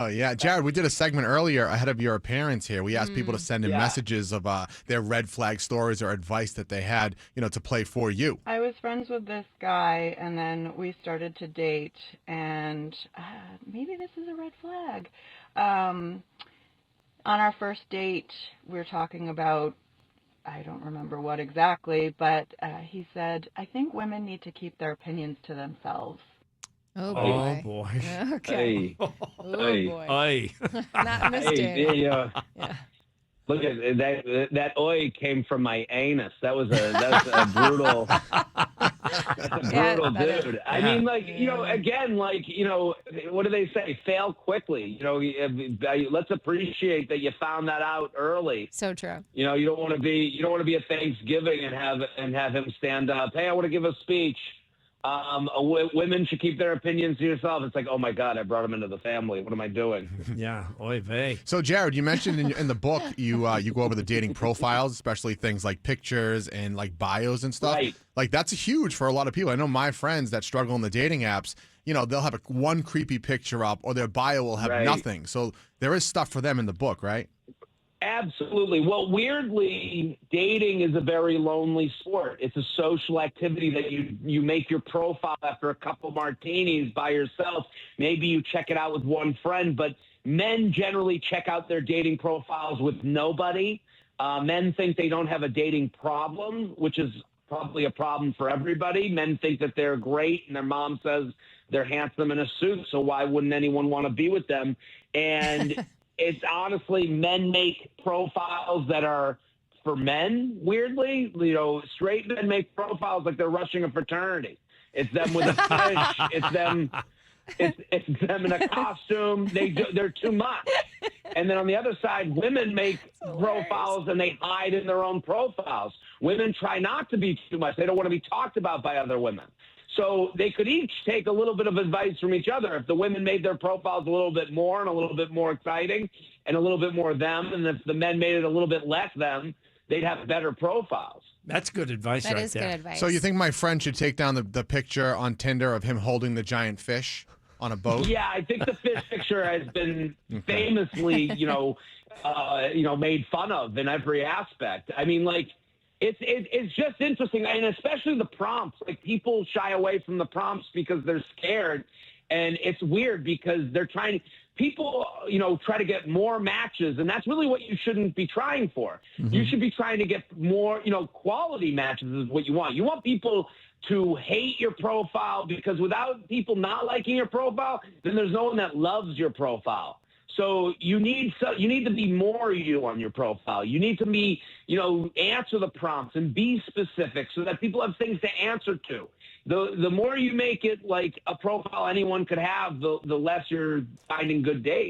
Oh yeah, Jared. We did a segment earlier ahead of your appearance here. We asked people to send in Yeah. messages of their red flag stories or advice that they had, to play for you. I was friends with this guy, and then we started to date, and maybe this is a red flag. Um, on our first date, we were talking about, I don't remember what exactly, but he said, I think women need to keep their opinions to themselves. Oh Hey, Oh boy. boy. Okay. hey, Oh hey, boy. Ay. Not Miss hey, Dana. yeah. Yeah. Look at that. That oi came from my anus. That's a brutal. That's a Yeah, brutal better. dude. I Yeah. mean, like, Yeah. again, like, what do they say? Fail quickly. Let's appreciate that you found that out early. So true. You don't want to be at Thanksgiving and have him stand up. Hey, I want to give a speech. Women should keep their opinions to yourself. It's like, oh my God, I brought him into the family. What am I doing? Yeah. Oy vey. So, Jared, you mentioned in the book you go over the dating profiles, especially things like pictures and like bios and stuff. Right. Like that's huge for a lot of people. I know my friends that struggle in the dating apps. They'll have one creepy picture up, or their bio will have Right. nothing. So there is stuff for them in the book, right? Absolutely. Well, weirdly, dating is a very lonely sport. It's a social activity that you make your profile after a couple martinis by yourself. Maybe you check it out with one friend, but men generally check out their dating profiles with nobody. Men think they don't have a dating problem, which is probably a problem for everybody. Men think that they're great, and their mom says they're handsome in a suit, so why wouldn't anyone want to be with them? And it's honestly, men make profiles that are for men, weirdly. Straight men make profiles like they're rushing a fraternity. It's them with a fish. It's them in a costume. They're too much. And then on the other side, women make profiles and they hide in their own profiles. Women try not to be too much. They don't want to be talked about by other women. So they could each take a little bit of advice from each other. If the women made their profiles a little bit more and a little bit more exciting and a little bit more them, and if the men made it a little bit less them, they'd have better profiles. That's good advice That right is there. good advice. So you think my friend should take down the picture on Tinder of him holding the giant fish on a boat? Yeah, I think the fish picture has been famously, made fun of in every aspect. I mean, like, it's just interesting, and especially the prompts. Like, people shy away from the prompts because they're scared, and it's weird because people try to get more matches, and that's really what you shouldn't be trying for. Mm-hmm. You should be trying to get more, quality matches is what you want. You want people to hate your profile, because without people not liking your profile, then there's no one that loves your profile. So you need to be more you on your profile. You need to be, answer the prompts and be specific so that people have things to answer to. The more you make it like a profile anyone could have, the less you're finding good dates.